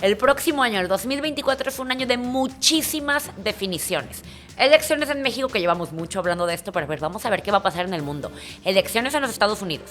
El próximo año, el 2024, es un año de muchísimas definiciones. Elecciones en México, que llevamos mucho hablando de esto, pero vamos a ver qué va a pasar en el mundo. Elecciones en los Estados Unidos,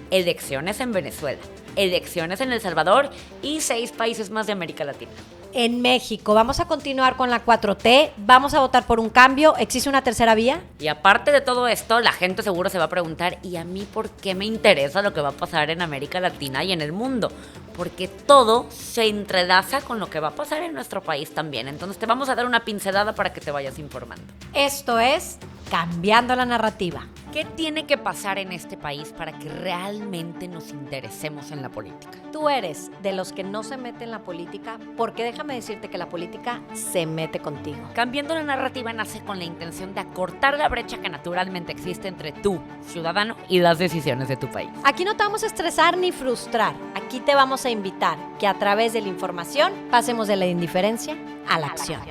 elecciones en Venezuela, elecciones en El Salvador y 6 países más de América Latina. En México, vamos a continuar con la 4T, vamos a votar por un cambio, ¿existe una tercera vía? Y aparte de todo esto, la gente seguro se va a preguntar, ¿y a mí por qué me interesa lo que va a pasar en América Latina y en el mundo? Porque todo se entrelaza con lo que va a pasar en nuestro país también. Entonces te vamos a dar una pincelada para que te vayas informando. Esto es Cambiando la Narrativa. ¿Qué tiene que pasar en este país para que realmente nos interesemos en la política? Tú eres de los que no se mete en la política, porque déjame decirte que la política se mete contigo. Cambiando la Narrativa nace con la intención de acortar la brecha que naturalmente existe entre tú, ciudadano, y las decisiones de tu país. Aquí no te vamos a estresar ni frustrar. Aquí te vamos a invitar que a través de la información pasemos de la indiferencia a la acción.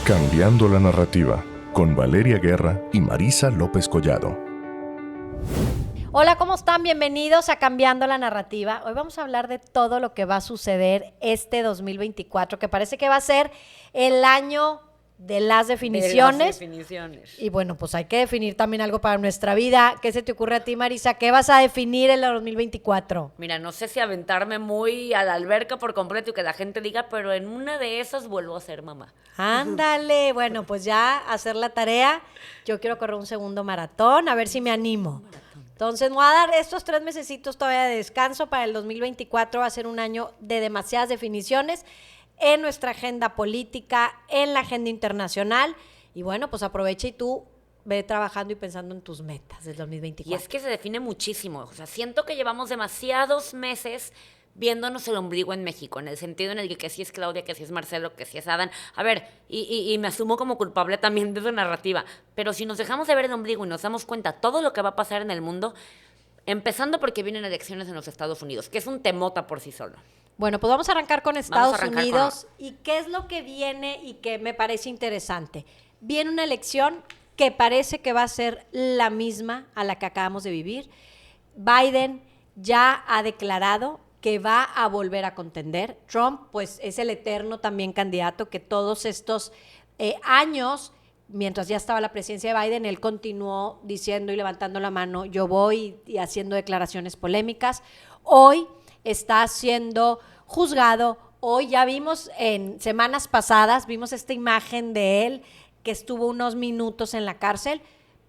Cambiando la Narrativa, con Valeria Guerra y Marisa López Collado. Hola, ¿cómo están? Bienvenidos a Cambiando la Narrativa. Hoy vamos a hablar de todo lo que va a suceder este 2024, que parece que va a ser el año de las definiciones. Y bueno, pues hay que definir también algo para nuestra vida. ¿Qué se te ocurre a ti, Marisa? ¿Qué vas a definir en el 2024? Mira, no sé si aventarme muy a la alberca por completo y que la gente diga, pero en una de esas vuelvo a ser mamá. Ándale, bueno, pues ya hacer la tarea. Yo quiero correr un segundo maratón, a ver si me animo. Entonces, me voy a dar estos 3 mesecitos todavía de descanso. Para el 2024 va a ser un año de demasiadas definiciones en nuestra agenda política, en la agenda internacional. Y bueno, pues aprovecha y tú ve trabajando y pensando en tus metas del 2024. Y es que se define muchísimo. O sea, siento que llevamos demasiados meses viéndonos el ombligo en México, en el sentido en el que sí es Claudia, que sí es Marcelo, que sí es Adán. A ver, y me asumo como culpable también de esa narrativa. Pero si nos dejamos de ver el ombligo y nos damos cuenta todo lo que va a pasar en el mundo, empezando porque vienen elecciones en los Estados Unidos, que es un temota por sí solo. Bueno, pues vamos a arrancar con Estados Unidos. ¿Y qué es lo que viene y que me parece interesante? Viene una elección que parece que va a ser la misma a la que acabamos de vivir. Biden ya ha declarado que va a volver a contender. Trump, pues, es el eterno también candidato que todos estos años, mientras ya estaba la presidencia de Biden, él continuó diciendo y levantando la mano, yo voy, y haciendo declaraciones polémicas. Hoy está siendo juzgado. Hoy ya vimos en semanas pasadas, vimos esta imagen de él que estuvo unos minutos en la cárcel,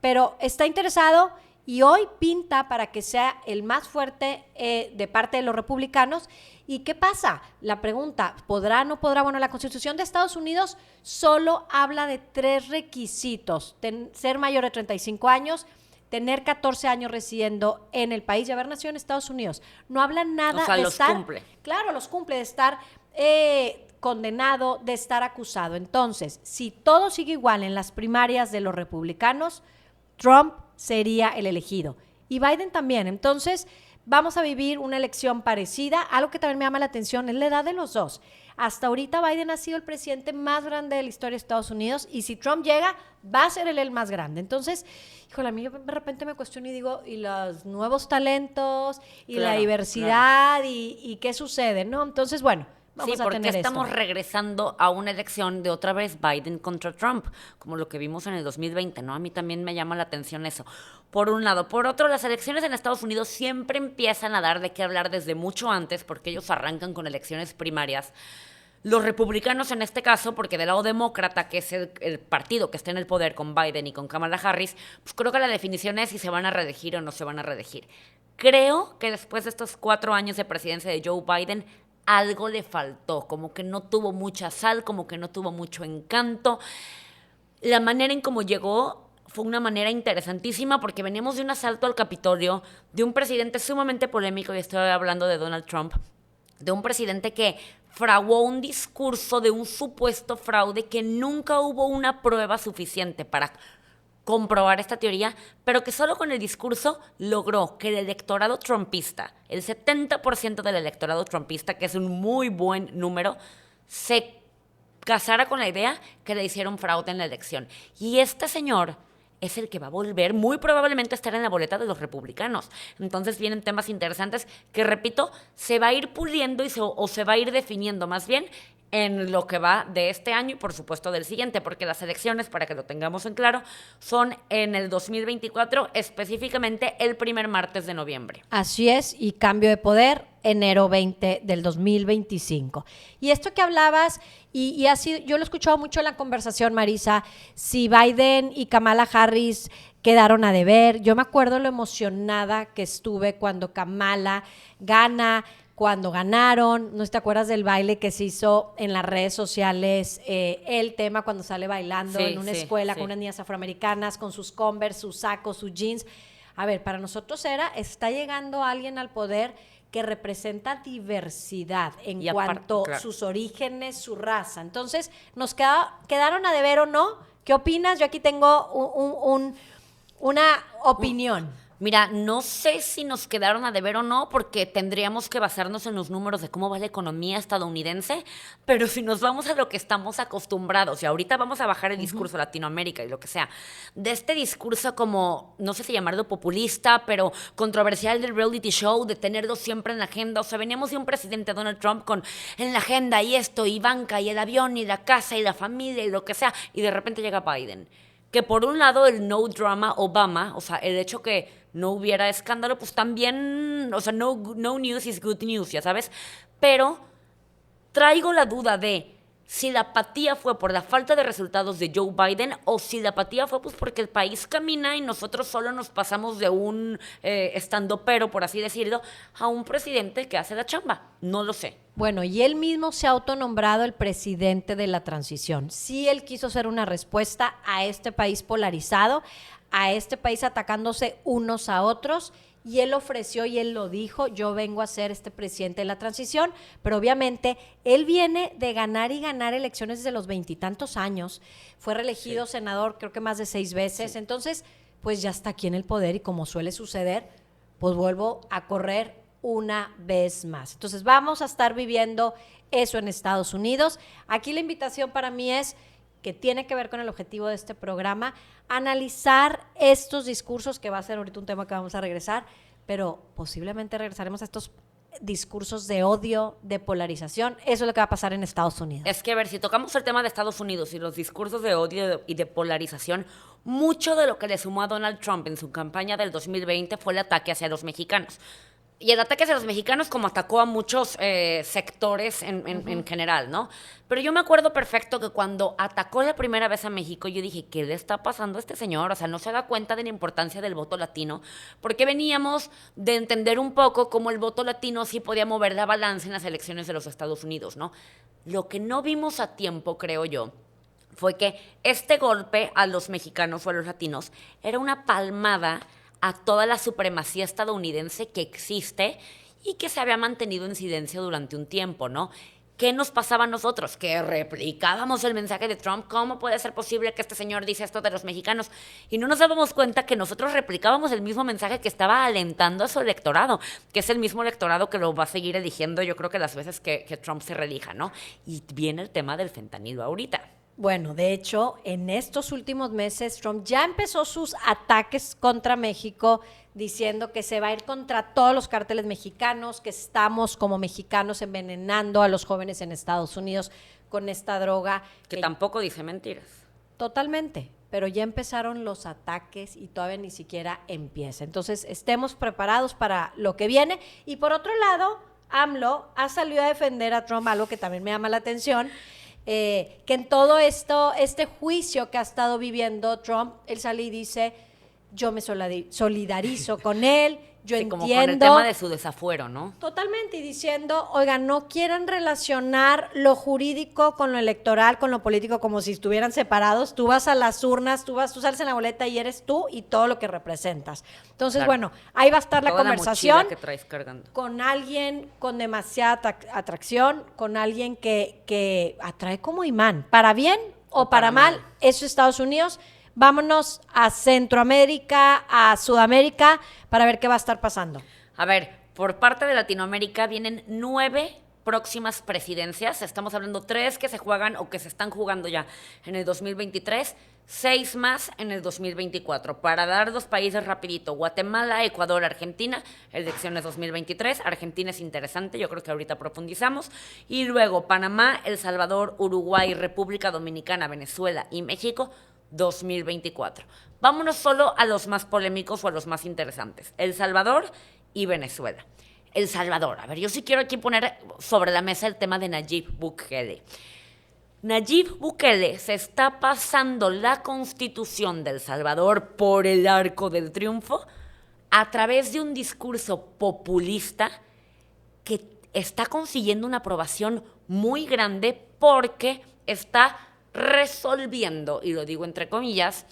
pero está interesado y hoy pinta para que sea el más fuerte de parte de los republicanos. ¿Y qué pasa? La pregunta, ¿podrá o no podrá? Bueno, la Constitución de Estados Unidos solo habla de 3 requisitos: ser mayor de 35 años, tener 14 años residiendo en el país y haber nacido en Estados Unidos. No habla nada de estar... cumple. Claro, los cumple, de estar condenado, de estar acusado. Entonces, si todo sigue igual en las primarias de los republicanos, Trump sería el elegido. Y Biden también. Entonces, vamos a vivir una elección parecida. Algo que también me llama la atención es la edad de los dos. Hasta ahorita Biden ha sido el presidente más grande de la historia de Estados Unidos, y si Trump llega, va a ser él el más grande. Entonces, híjole, a mí de repente me cuestiono y digo, ¿y los nuevos talentos? ¿Y claro, la diversidad? Claro. ¿Y qué sucede? ¿No? Entonces, bueno, vamos a tener esto. Estamos regresando a una elección de otra vez Biden contra Trump, como lo que vimos en el 2020, ¿no? A mí también me llama la atención eso. Por un lado. Por otro, las elecciones en Estados Unidos siempre empiezan a dar de qué hablar desde mucho antes, porque ellos arrancan con elecciones primarias. Los republicanos en este caso, porque del lado demócrata, que es el partido que está en el poder con Biden y con Kamala Harris, pues creo que la definición es si se van a reelegir o no se van a reelegir. Creo que después de estos 4 años de presidencia de Joe Biden, algo le faltó, como que no tuvo mucha sal, como que no tuvo mucho encanto. La manera en cómo llegó fue una manera interesantísima, porque veníamos de un asalto al Capitolio, de un presidente sumamente polémico, y estoy hablando de Donald Trump, de un presidente que fraguó un discurso de un supuesto fraude, que nunca hubo una prueba suficiente para comprobar esta teoría, pero que solo con el discurso logró que el electorado trumpista, el 70% del electorado trumpista, que es un muy buen número, se casara con la idea que le hicieron fraude en la elección. Y este señor es el que va a volver muy probablemente a estar en la boleta de los republicanos. Entonces vienen temas interesantes que, repito, se va a ir puliendo o se va a ir definiendo más bien en lo que va de este año y por supuesto del siguiente, porque las elecciones, para que lo tengamos en claro, son en el 2024, específicamente el primer martes de noviembre. Así es, y cambio de poder, enero 20 del 2025. Y esto que hablabas, y así, yo lo he escuchado mucho en la conversación, Marisa, si Biden y Kamala Harris quedaron a deber. Yo me acuerdo lo emocionada que estuve cuando Kamala gana, cuando ganaron. ¿No te acuerdas del baile que se hizo en las redes sociales? El tema cuando sale bailando en una escuela con unas niñas afroamericanas, con sus Converse, sus sacos, sus jeans. A ver, para nosotros está llegando alguien al poder que representa diversidad en cuanto a sus orígenes, su raza. Entonces, ¿nos quedaron a deber o no? ¿Qué opinas? Yo aquí tengo una opinión. Mira, no sé si nos quedaron a deber o no, porque tendríamos que basarnos en los números de cómo va la economía estadounidense, pero si nos vamos a lo que estamos acostumbrados, y ahorita vamos a bajar el discurso Latinoamérica y lo que sea, de este discurso como, no sé si llamarlo populista, pero controversial del reality show, de tenerlo siempre en la agenda. O sea, veníamos de un presidente, Donald Trump, con en la agenda y esto, y banca, y el avión, y la casa, y la familia, y lo que sea, y de repente llega Biden. Que por un lado el no drama Obama, o sea, el hecho que no hubiera escándalo, pues también, o sea, no news is good news, ya sabes. Pero traigo la duda de si la apatía fue por la falta de resultados de Joe Biden o si la apatía fue pues porque el país camina y nosotros solo nos pasamos de un estandopero, por así decirlo, a un presidente que hace la chamba. No lo sé. Bueno, y él mismo se ha autonombrado el presidente de la transición. Sí, él quiso ser una respuesta a este país polarizado, a este país atacándose unos a otros, y él ofreció y él lo dijo: yo vengo a ser este presidente de la transición, pero obviamente él viene de ganar y ganar elecciones desde los 20 y tantos años, fue reelegido senador creo que más de 6 veces, entonces pues ya está aquí en el poder y como suele suceder, pues vuelvo a correr una vez más. Entonces vamos a estar viviendo eso en Estados Unidos. Aquí la invitación para mí es que tiene que ver con el objetivo de este programa, analizar estos discursos, que va a ser ahorita un tema que vamos a regresar, pero posiblemente regresaremos a estos discursos de odio, de polarización. Eso es lo que va a pasar en Estados Unidos. Es que, a ver, si tocamos el tema de Estados Unidos y los discursos de odio y de polarización, mucho de lo que le sumó a Donald Trump en su campaña del 2020 fue el ataque hacia los mexicanos. Y el ataque hacia los mexicanos como atacó a muchos sectores en general, ¿no? Pero yo me acuerdo perfecto que cuando atacó la primera vez a México, yo dije, ¿qué le está pasando a este señor? O sea, no se da cuenta de la importancia del voto latino, porque veníamos de entender un poco cómo el voto latino sí podía mover la balanza en las elecciones de los Estados Unidos, ¿no? Lo que no vimos a tiempo, creo yo, fue que este golpe a los mexicanos o a los latinos era una palmada a toda la supremacía estadounidense que existe y que se había mantenido en silencio durante un tiempo, ¿no? ¿Qué nos pasaba a nosotros? Que replicábamos el mensaje de Trump. ¿Cómo puede ser posible que este señor dice esto de los mexicanos? Y no nos dábamos cuenta que nosotros replicábamos el mismo mensaje que estaba alentando a su electorado, que es el mismo electorado que lo va a seguir eligiendo, yo creo que las veces que Trump se reelija, ¿no? Y viene el tema del fentanilo ahorita. Bueno, de hecho, en estos últimos meses, Trump ya empezó sus ataques contra México, diciendo que se va a ir contra todos los cárteles mexicanos, que estamos como mexicanos envenenando a los jóvenes en Estados Unidos con esta droga. Que tampoco dice mentiras. Totalmente, pero ya empezaron los ataques y todavía ni siquiera empieza. Entonces, estemos preparados para lo que viene. Y por otro lado, AMLO ha salido a defender a Trump, algo que también me llama la atención, que en todo esto, este juicio que ha estado viviendo Trump, él sale y dice, yo me solidarizo con él, yo entiendo. Como con el tema de su desafuero, ¿no? Totalmente, y diciendo, oigan, no quieran relacionar lo jurídico con lo electoral, con lo político, como si estuvieran separados. Tú vas a las urnas, tú sales en la boleta y eres tú y todo lo que representas. Entonces, claro, bueno, ahí va a estar la conversación que traes cargando. Con alguien con demasiada atracción, con alguien que atrae como imán, para bien o para mal. Eso es Estados Unidos. Vámonos a Centroamérica, a Sudamérica, para ver qué va a estar pasando. A ver, por parte de Latinoamérica vienen 9 próximas presidencias. Estamos hablando 3 que se juegan o que se están jugando ya en el 2023, 6 más en el 2024. Para dar 2 países rapidito, Guatemala, Ecuador, Argentina, elecciones 2023. Argentina es interesante, yo creo que ahorita profundizamos. Y luego Panamá, El Salvador, Uruguay, República Dominicana, Venezuela y México, 2024. Vámonos solo a los más polémicos o a los más interesantes. El Salvador y Venezuela. El Salvador. A ver, yo sí quiero aquí poner sobre la mesa el tema de Nayib Bukele. Nayib Bukele se está pasando la Constitución del Salvador por el arco del triunfo a través de un discurso populista que está consiguiendo una aprobación muy grande porque está resolviendo, y lo digo entre comillas,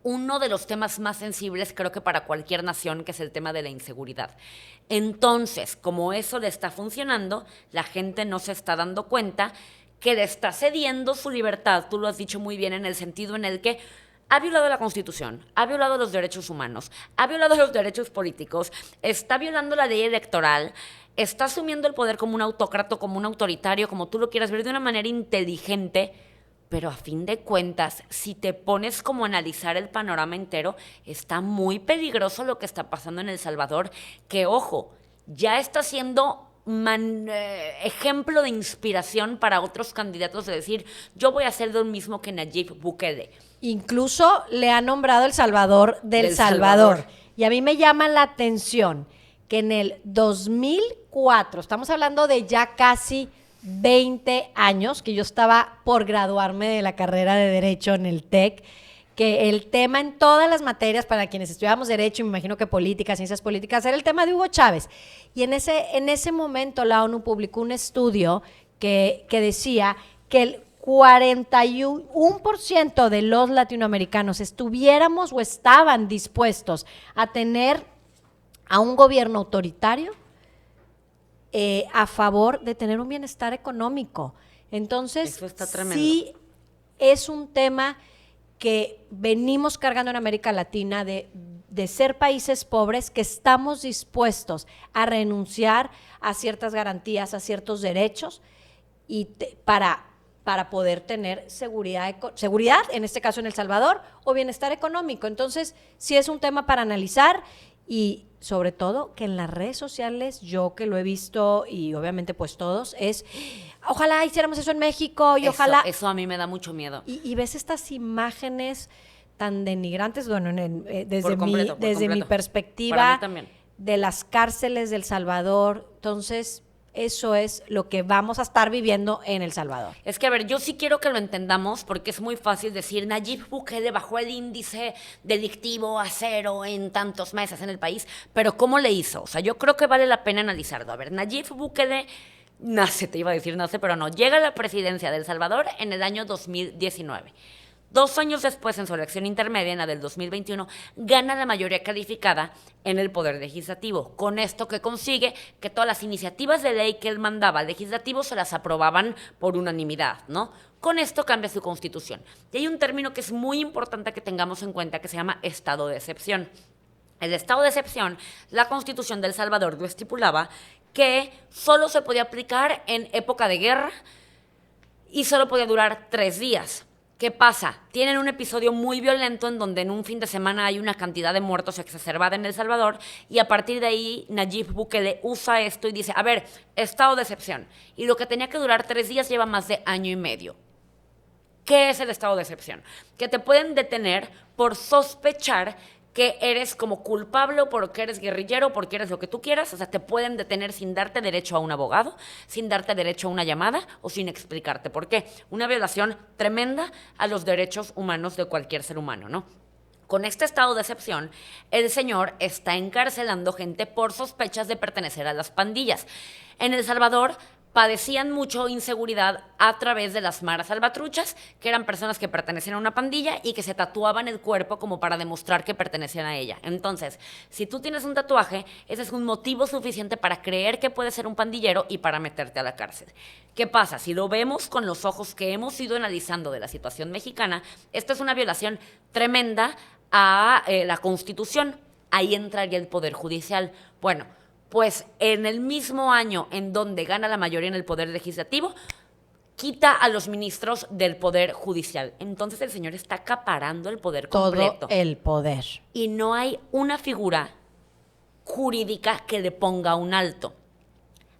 uno de los temas más sensibles, creo que para cualquier nación, que es el tema de la inseguridad. Entonces, como eso le está funcionando, la gente no se está dando cuenta que le está cediendo su libertad, tú lo has dicho muy bien, en el sentido en el que ha violado la Constitución, ha violado los derechos humanos, ha violado los derechos políticos, está violando la ley electoral, está asumiendo el poder como un autócrata, como un autoritario, como tú lo quieras ver, de una manera inteligente. Pero a fin de cuentas, si te pones como a analizar el panorama entero, está muy peligroso lo que está pasando en El Salvador, que, ojo, ya está siendo ejemplo de inspiración para otros candidatos de decir, yo voy a hacer lo mismo que Nayib Bukele. Incluso le ha nombrado El Salvador del Salvador. Y a mí me llama la atención que en el 2004, estamos hablando de ya casi 20 años, que yo estaba por graduarme de la carrera de Derecho en el TEC, que el tema en todas las materias, para quienes estudiábamos Derecho, y me imagino que Política, Ciencias Políticas, era el tema de Hugo Chávez. Y en ese momento la ONU publicó un estudio que decía que el 41% de los latinoamericanos estuviéramos o estaban dispuestos a tener a un gobierno autoritario a favor de tener un bienestar económico. Entonces, eso está tremendo. Sí es un tema que venimos cargando en América Latina de ser países pobres que estamos dispuestos a renunciar a ciertas garantías, a ciertos derechos y para poder tener seguridad, en este caso en El Salvador, o bienestar económico. Entonces, sí es un tema para analizar. Y sobre todo que en las redes sociales, yo que lo he visto y obviamente pues todos, es ojalá hiciéramos eso en México y ojalá... Eso a mí me da mucho miedo. Y ves estas imágenes tan denigrantes, bueno, desde completo. mi perspectiva, para mí también, de las cárceles de El Salvador. Entonces, eso es lo que vamos a estar viviendo en El Salvador. Es que, a ver, yo sí quiero que lo entendamos porque es muy fácil decir Nayib Bukele bajó el índice delictivo a 0 en tantos meses en el país, pero ¿cómo le hizo? O sea, yo creo que vale la pena analizarlo. A ver, Nayib Bukele pero no, llega a la presidencia de El Salvador en el año 2019. 2 años después, en su elección intermedia, en la del 2021, gana la mayoría calificada en el Poder Legislativo. Con esto que consigue que todas las iniciativas de ley que él mandaba al legislativo se las aprobaban por unanimidad, ¿no? Con esto cambia su constitución. Y hay un término que es muy importante que tengamos en cuenta que se llama estado de excepción. El estado de excepción, la Constitución de El Salvador lo estipulaba que solo se podía aplicar en época de guerra y solo podía durar 3 días. ¿Qué pasa? Tienen un episodio muy violento en donde en un fin de semana hay una cantidad de muertos exacerbada en El Salvador y a partir de ahí Nayib Bukele usa esto y dice, a ver, estado de excepción. Y lo que tenía que durar 3 días lleva más de 1 año y medio. ¿Qué es el estado de excepción? Que te pueden detener por sospechar que eres como culpable o porque eres guerrillero, porque eres lo que tú quieras. O sea, te pueden detener sin darte derecho a un abogado, sin darte derecho a una llamada o sin explicarte por qué. Una violación tremenda a los derechos humanos de cualquier ser humano, ¿no? Con este estado de excepción, el señor está encarcelando gente por sospechas de pertenecer a las pandillas. En El Salvador padecían mucho inseguridad a través de las maras salvatruchas, que eran personas que pertenecían a una pandilla y que se tatuaban el cuerpo como para demostrar que pertenecían a ella. Entonces, si tú tienes un tatuaje, ese es un motivo suficiente para creer que puedes ser un pandillero y para meterte a la cárcel. ¿Qué pasa? Si lo vemos con los ojos que hemos ido analizando de la situación mexicana, esto es una violación tremenda a la Constitución. Ahí entraría el Poder Judicial. Bueno, pues en el mismo año en donde gana la mayoría en el Poder Legislativo, quita a los ministros del Poder Judicial. Entonces el señor está acaparando el poder completo. Todo el poder. Y no hay una figura jurídica que le ponga un alto.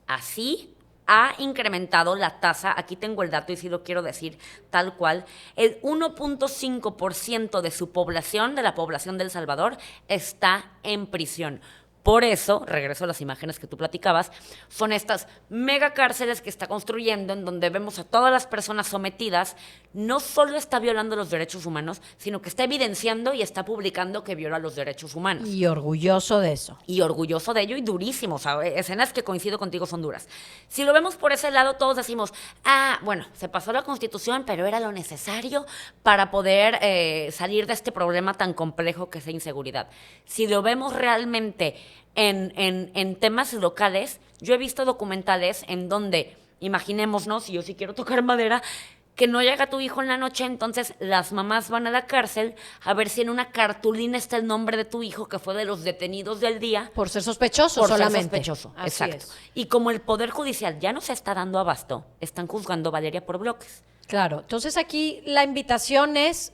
Así ha incrementado la tasa, aquí tengo el dato y sí lo quiero decir tal cual, el 1.5% de su población, de la población de El Salvador, está en prisión. Por eso, regreso a las imágenes que tú platicabas, son estas mega cárceles que está construyendo en donde vemos a todas las personas sometidas. No solo está violando los derechos humanos, sino que está evidenciando y está publicando que viola los derechos humanos. Y orgulloso de eso. Y orgulloso de ello y durísimo. O sea, escenas que coincido contigo son duras. Si lo vemos por ese lado, todos decimos, bueno, se pasó la Constitución, pero era lo necesario para poder salir de este problema tan complejo que es la inseguridad. Si lo vemos realmente en temas locales, yo he visto documentales en donde, imaginémonos, y yo sí quiero tocar madera, que no llega tu hijo en la noche, entonces las mamás van a la cárcel a ver si en una cartulina está el nombre de tu hijo que fue de los detenidos del día. Por ser sospechoso por solamente. Ser sospechoso, Así exacto. es. Y como el Poder Judicial ya no se está dando abasto, están juzgando, Valeria, por bloques. Claro, entonces aquí la invitación es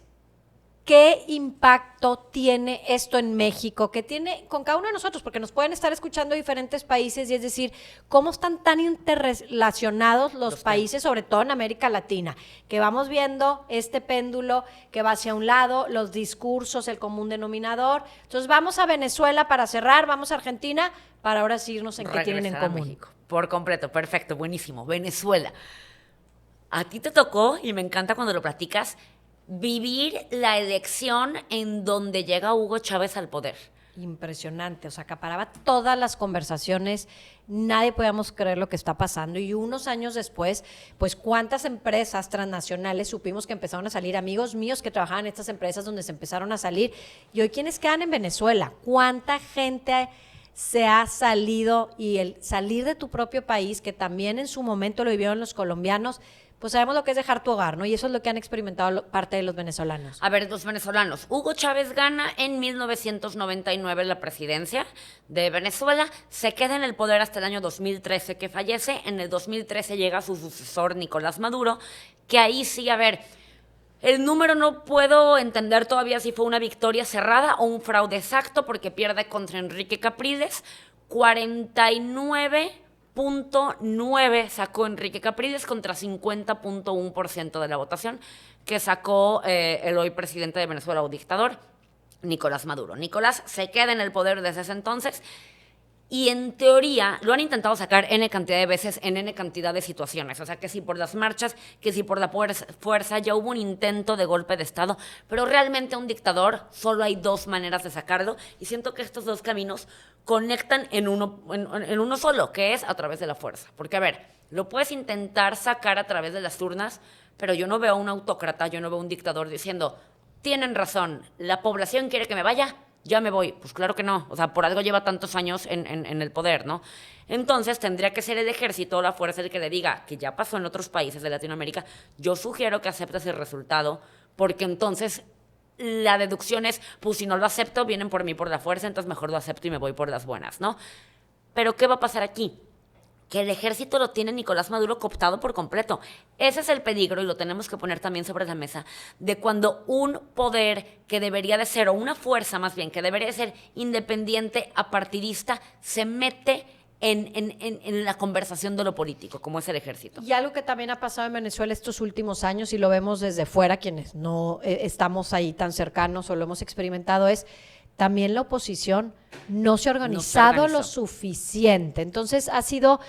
¿qué impacto tiene esto en México? ¿Qué tiene con cada uno de nosotros? Porque nos pueden estar escuchando diferentes países y es decir, cómo están tan interrelacionados los países, sobre todo en América Latina, que vamos viendo este péndulo que va hacia un lado, los discursos, el común denominador. Entonces vamos a Venezuela para cerrar, vamos a Argentina para ahora sí irnos en qué tienen en común. México. Por completo, perfecto, buenísimo. Venezuela. A ti te tocó, y me encanta cuando lo platicas, vivir la elección en donde llega Hugo Chávez al poder. Impresionante, o sea, acaparaba todas las conversaciones, nadie podíamos creer lo que está pasando y unos años después, pues cuántas empresas transnacionales supimos que empezaron a salir, amigos míos que trabajaban en estas empresas donde se empezaron a salir, y hoy ¿quiénes quedan en Venezuela? ¿Cuánta gente se ha salido? Y el salir de tu propio país, que también en su momento lo vivieron los colombianos, pues sabemos lo que es dejar tu hogar, ¿no? Y eso es lo que han experimentado parte de los venezolanos. A ver, los venezolanos. Hugo Chávez gana en 1999 la presidencia de Venezuela, se queda en el poder hasta el año 2013 que fallece. En el 2013 llega su sucesor Nicolás Maduro, que ahí sí, a ver, el número no puedo entender todavía si fue una victoria cerrada o un fraude exacto, porque pierde contra Enrique Capriles, 49.9 sacó Enrique Capriles contra 50.1% de la votación que sacó el hoy presidente de Venezuela o dictador, Nicolás Maduro. Nicolás se queda en el poder desde ese entonces y en teoría lo han intentado sacar N cantidad de veces en N cantidad de situaciones. O sea, que si por las marchas, que si por la fuerza, ya hubo un intento de golpe de Estado, pero realmente a un dictador solo hay dos maneras de sacarlo y siento que estos dos caminos conectan en uno solo, que es a través de la fuerza. Porque, a ver, lo puedes intentar sacar a través de las urnas, pero yo no veo a un autócrata, yo no veo a un dictador diciendo, tienen razón, la población quiere que me vaya, ya me voy. Pues claro que no, o sea, por algo lleva tantos años en el poder, ¿no? Entonces tendría que ser el ejército o la fuerza el que le diga, que ya pasó en otros países de Latinoamérica, yo sugiero que aceptes el resultado, porque entonces la deducción es, pues si no lo acepto, vienen por mí por la fuerza, entonces mejor lo acepto y me voy por las buenas, ¿no? Pero ¿qué va a pasar aquí? Que el ejército lo tiene Nicolás Maduro cooptado por completo. Ese es el peligro, y lo tenemos que poner también sobre la mesa, de cuando un poder que debería de ser, o una fuerza más bien, que debería de ser independiente, apartidista, se mete en la conversación de lo político, como es el ejército. Y algo que también ha pasado en Venezuela estos últimos años, y lo vemos desde fuera, quienes no estamos ahí tan cercanos o lo hemos experimentado, es también la oposición no se ha organizado lo suficiente. Entonces ha sido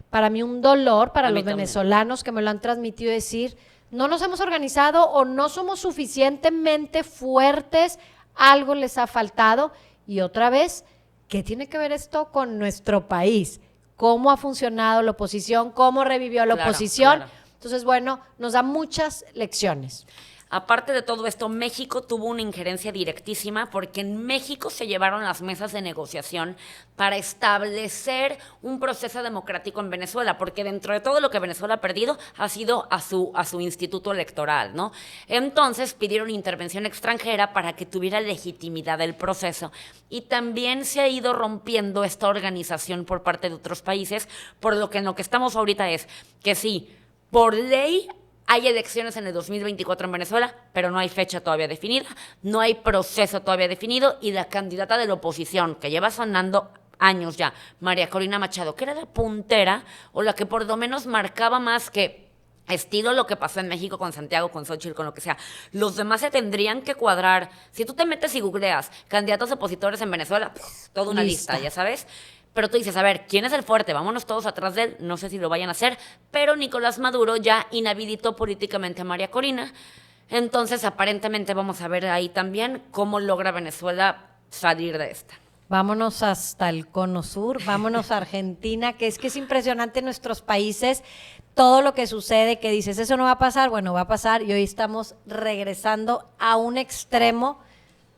para mí un dolor para los venezolanos que me lo han transmitido, decir, no nos hemos organizado o no somos suficientemente fuertes, algo les ha faltado. Y otra vez, ¿qué tiene que ver esto con nuestro país? ¿Cómo ha funcionado la oposición? ¿Cómo revivió la oposición? Claro. Entonces, bueno, nos da muchas lecciones. Aparte de todo esto, México tuvo una injerencia directísima porque en México se llevaron las mesas de negociación para establecer un proceso democrático en Venezuela, porque dentro de todo lo que Venezuela ha perdido ha sido a su instituto electoral, ¿no? Entonces pidieron intervención extranjera para que tuviera legitimidad el proceso, y también se ha ido rompiendo esta organización por parte de otros países, por lo que en lo que estamos ahorita es que sí, por ley hay elecciones en el 2024 en Venezuela, pero no hay fecha todavía definida, no hay proceso todavía definido, y la candidata de la oposición, que lleva sonando años ya, María Corina Machado, que era la puntera, o la que por lo menos marcaba más que estilo lo que pasó en México con Santiago, con Xochitl, con lo que sea. Los demás se tendrían que cuadrar. Si tú te metes y googleas candidatos opositores en Venezuela, toda una lista, ya sabes. Pero tú dices, a ver, ¿quién es el fuerte? Vámonos todos atrás de él. No sé si lo vayan a hacer, pero Nicolás Maduro ya inhabilitó políticamente a María Corina. Entonces, aparentemente vamos a ver ahí también cómo logra Venezuela salir de esta. Vámonos hasta el Cono Sur, vámonos a Argentina, que es impresionante en nuestros países todo lo que sucede, que dices, eso no va a pasar, bueno, va a pasar, y hoy estamos regresando a un extremo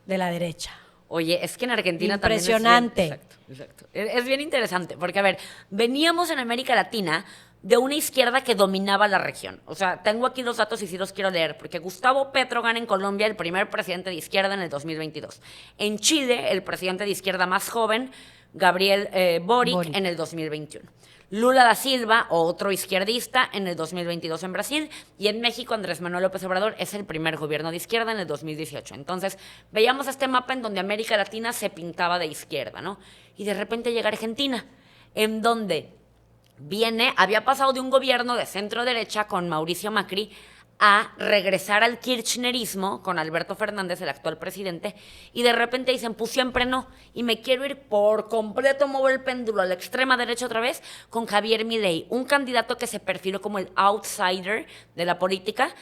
de la derecha. Oye, es que en Argentina impresionante. También es bien, exacto. Es bien interesante, porque a ver, veníamos en América Latina de una izquierda que dominaba la región. O sea, tengo aquí los datos y sí los quiero leer, porque Gustavo Petro gana en Colombia el primer presidente de izquierda en el 2022. En Chile, el presidente de izquierda más joven, Gabriel Boric, en el 2021. Lula da Silva, otro izquierdista, en el 2022 en Brasil, y en México Andrés Manuel López Obrador es el primer gobierno de izquierda en el 2018. Entonces, veíamos este mapa en donde América Latina se pintaba de izquierda, ¿no? Y de repente llega Argentina, en donde había pasado de un gobierno de centro derecha con Mauricio Macri a regresar al kirchnerismo con Alberto Fernández, el actual presidente, y de repente dicen, pues siempre no, y me quiero ir por completo, muevo el péndulo a la extrema derecha otra vez, con Javier Milei, un candidato que se perfiló como el outsider de la política,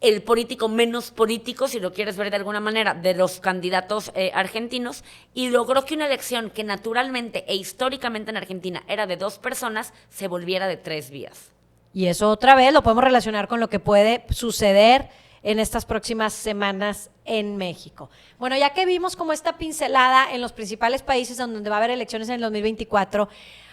el político menos político, si lo quieres ver de alguna manera, de los candidatos argentinos, y logró que una elección que naturalmente e históricamente en Argentina era de 2 personas, se volviera de 3 vías. Y eso otra vez lo podemos relacionar con lo que puede suceder en estas próximas semanas en México. Bueno, ya que vimos como esta pincelada en los principales países donde va a haber elecciones en el 2024,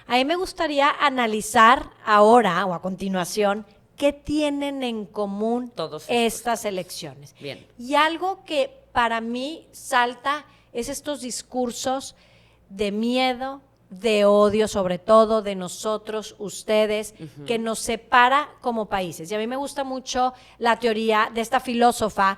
a mí me gustaría analizar ahora o a continuación qué tienen en común todos estas elecciones. Bien. Y algo que para mí salta es estos discursos de miedo, de odio, sobre todo de nosotros, ustedes, que nos separa como países. Y a mí me gusta mucho la teoría de esta filósofa,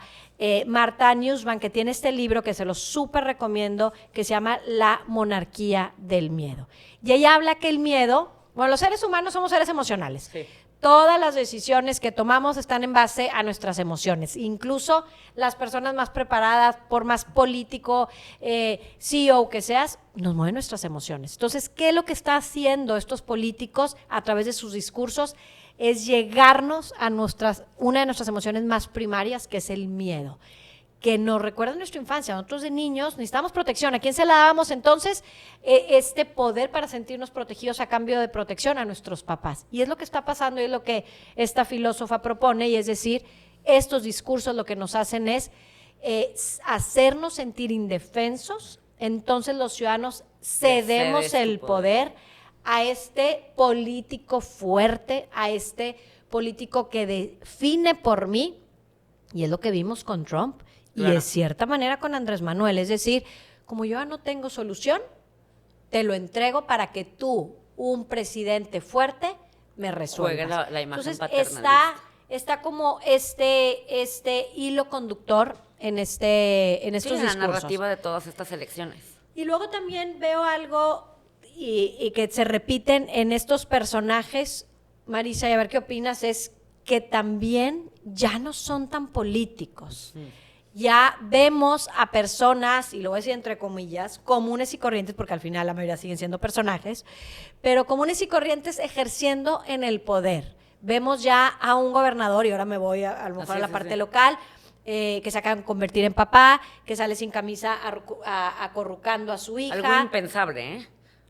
Martha Nussbaum, que tiene este libro que se lo súper recomiendo, que se llama La monarquía del miedo. Y ella habla que el miedo, bueno, los seres humanos somos seres emocionales. Sí. Todas las decisiones que tomamos están en base a nuestras emociones. Incluso las personas más preparadas, por más político, CEO que seas, nos mueven nuestras emociones. Entonces, ¿qué es lo que está haciendo estos políticos a través de sus discursos? Es llegarnos a una de nuestras emociones más primarias, que es el miedo, que nos recuerda nuestra infancia. Nosotros de niños necesitamos protección. ¿A quién se la dábamos entonces? Este poder para sentirnos protegidos a cambio de protección a nuestros papás. Y es lo que está pasando y es lo que esta filósofa propone, y es decir, estos discursos lo que nos hacen es hacernos sentir indefensos. Entonces los ciudadanos cedemos el poder a este político fuerte, a este político que define por mí, y es lo que vimos con Trump. Claro. Y de cierta manera con Andrés Manuel, es decir, como yo ya no tengo solución, te lo entrego para que tú, un presidente fuerte, me resuelvas. Juegue la imagen Entonces paternalista. está como este hilo conductor en estos discursos. La narrativa de todas estas elecciones. Y luego también veo algo y que se repiten en estos personajes, Marisa, y a ver qué opinas, es que también ya no son tan políticos. Ya vemos a personas, y lo voy a decir entre comillas, comunes y corrientes, porque al final la mayoría siguen siendo personajes, pero comunes y corrientes ejerciendo en el poder. Vemos ya a un gobernador, y ahora me voy a lo mejor a la parte local, que se acaban de convertir en papá, que sale sin camisa acorrucando a su hija. Algo impensable, ¿eh?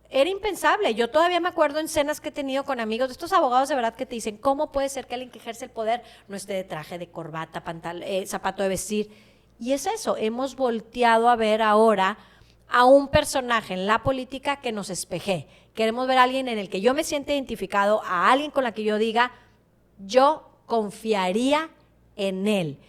era impensable. Yo todavía me acuerdo en cenas que he tenido con amigos de estos abogados de verdad que te dicen, ¿cómo puede ser que alguien que ejerce el poder no esté de traje, de corbata, zapato de vestir? Y es eso, hemos volteado a ver ahora a un personaje en la política que nos espeje. Queremos ver a alguien en el que yo me sienta identificado, a alguien con la que yo diga, yo confiaría en él.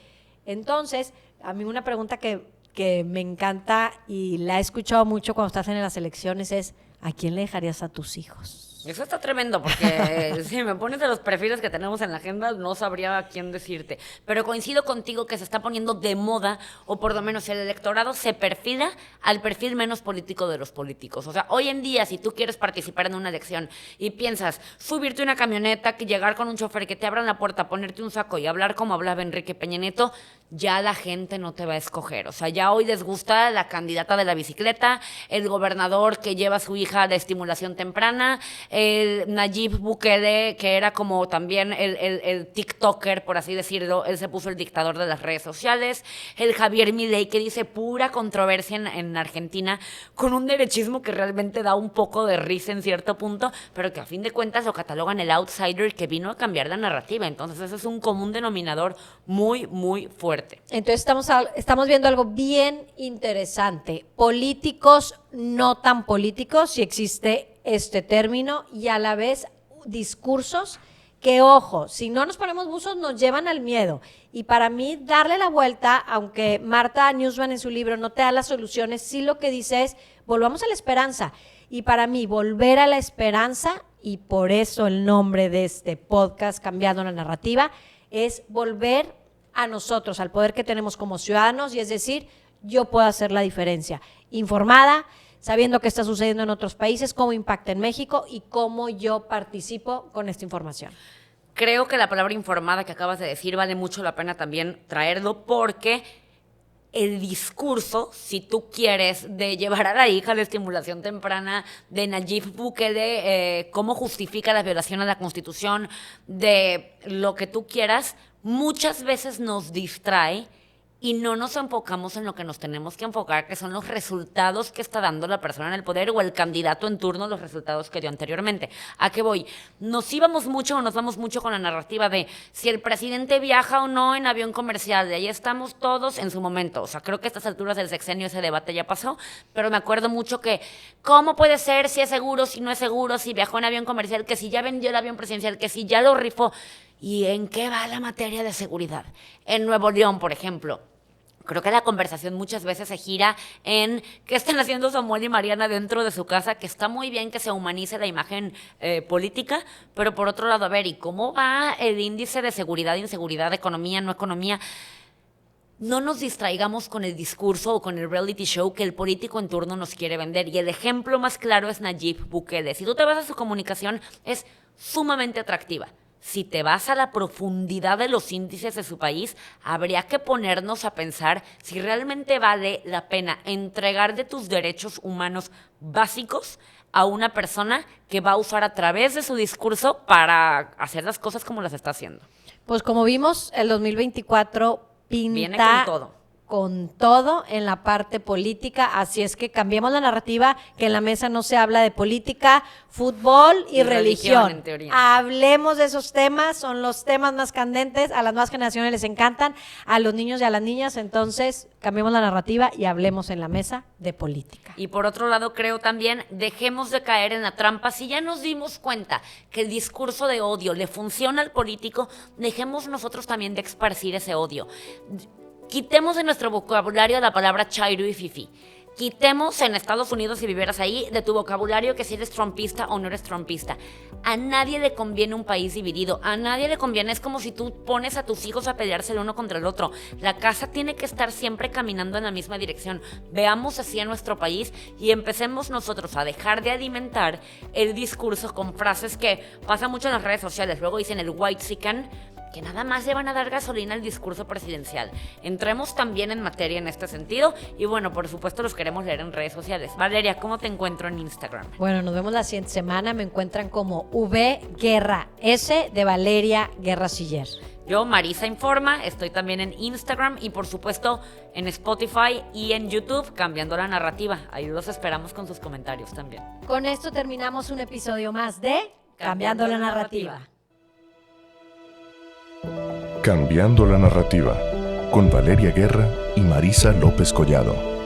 Entonces, a mí una pregunta que me encanta y la he escuchado mucho cuando estás en las elecciones es, ¿a quién le dejarías a tus hijos? Eso está tremendo, porque si me pones de los perfiles que tenemos en la agenda, no sabría a quién decirte. Pero coincido contigo que se está poniendo de moda, o por lo menos el electorado se perfila al perfil menos político de los políticos. O sea, hoy en día, si tú quieres participar en una elección y piensas subirte una camioneta, que llegar con un chofer, que te abran la puerta, ponerte un saco y hablar como hablaba Enrique Peña Nieto, ya la gente no te va a escoger. O sea, ya hoy les gusta la candidata de la bicicleta, el gobernador que lleva a su hija de estimulación temprana, el Nayib Bukele, que era como también el TikToker, por así decirlo, él se puso el dictador de las redes sociales, el Javier Milei, que dice pura controversia en Argentina, con un derechismo que realmente da un poco de risa en cierto punto, pero que a fin de cuentas lo catalogan el outsider que vino a cambiar la narrativa. Entonces ese es un común denominador muy, muy fuerte. Entonces estamos viendo algo bien interesante. Políticos no tan políticos, si existe este término, y a la vez discursos que, ojo, si no nos ponemos buzos nos llevan al miedo. Y para mí darle la vuelta, aunque Marta Nussbaum en su libro no te da las soluciones, sí lo que dice es, volvamos a la esperanza. Y para mí volver a la esperanza, y por eso el nombre de este podcast, Cambiando la Narrativa, es volver a nosotros, al poder que tenemos como ciudadanos, y es decir, yo puedo hacer la diferencia, informada, sabiendo qué está sucediendo en otros países, cómo impacta en México y cómo yo participo con esta información. Creo que la palabra informada que acabas de decir vale mucho la pena también traerlo, porque el discurso, si tú quieres, de llevar a la hija de estimulación temprana, de Nayib Bukele, cómo justifica la violación a la Constitución, de lo que tú quieras, muchas veces nos distrae y no nos enfocamos en lo que nos tenemos que enfocar, que son los resultados que está dando la persona en el poder o el candidato en turno, los resultados que dio anteriormente. ¿A qué voy? Nos vamos mucho con la narrativa de si el presidente viaja o no en avión comercial, de ahí estamos todos en su momento. O sea, creo que a estas alturas del sexenio ese debate ya pasó, pero me acuerdo mucho que ¿cómo puede ser si es seguro, si no es seguro, si viajó en avión comercial, que si ya vendió el avión presidencial, que si ya lo rifó? ¿Y en qué va la materia de seguridad? En Nuevo León, por ejemplo, creo que la conversación muchas veces se gira en qué están haciendo Samuel y Mariana dentro de su casa, que está muy bien que se humanice la imagen política, pero por otro lado, a ver, ¿y cómo va el índice de seguridad, inseguridad, economía, no economía? No nos distraigamos con el discurso o con el reality show que el político en turno nos quiere vender. Y el ejemplo más claro es Nayib Bukele. Si tú te vas a su comunicación, es sumamente atractiva. Si te vas a la profundidad de los índices de su país, habría que ponernos a pensar si realmente vale la pena entregar de tus derechos humanos básicos a una persona que va a usar a través de su discurso para hacer las cosas como las está haciendo. Pues como vimos, el 2024 pinta viene con todo. Con todo en la parte política, así es que cambiemos la narrativa, que en la mesa no se habla de política, fútbol y religión. En teoría. Hablemos de esos temas, son los temas más candentes, a las nuevas generaciones les encantan, a los niños y a las niñas, entonces cambiemos la narrativa y hablemos en la mesa de política. Y por otro lado, creo también, dejemos de caer en la trampa. Si ya nos dimos cuenta que el discurso de odio le funciona al político, dejemos nosotros también de esparcir ese odio. Quitemos de nuestro vocabulario la palabra chairo y fifí. Quitemos en Estados Unidos, si vivieras ahí, de tu vocabulario que si eres trumpista o no eres trumpista. A nadie le conviene un país dividido. A nadie le conviene. Es como si tú pones a tus hijos a pelearse el uno contra el otro. La casa tiene que estar siempre caminando en la misma dirección. Veamos así a nuestro país y empecemos nosotros a dejar de alimentar el discurso con frases que pasa mucho en las redes sociales. Luego dicen el whitexican, que nada más le van a dar gasolina al discurso presidencial. Entremos también en materia en este sentido y bueno, por supuesto los queremos leer en redes sociales. Valeria, ¿cómo te encuentro en Instagram? Bueno, nos vemos la siguiente semana. Me encuentran como V Guerra, S de Valeria Guerra Siller. Yo, Marisa Informa, estoy también en Instagram y por supuesto en Spotify y en YouTube, Cambiando la Narrativa. Ahí los esperamos con sus comentarios también. Con esto terminamos un episodio más de Cambiando la Narrativa. Cambiando la narrativa, con Valeria Guerra y Marisa López Collado.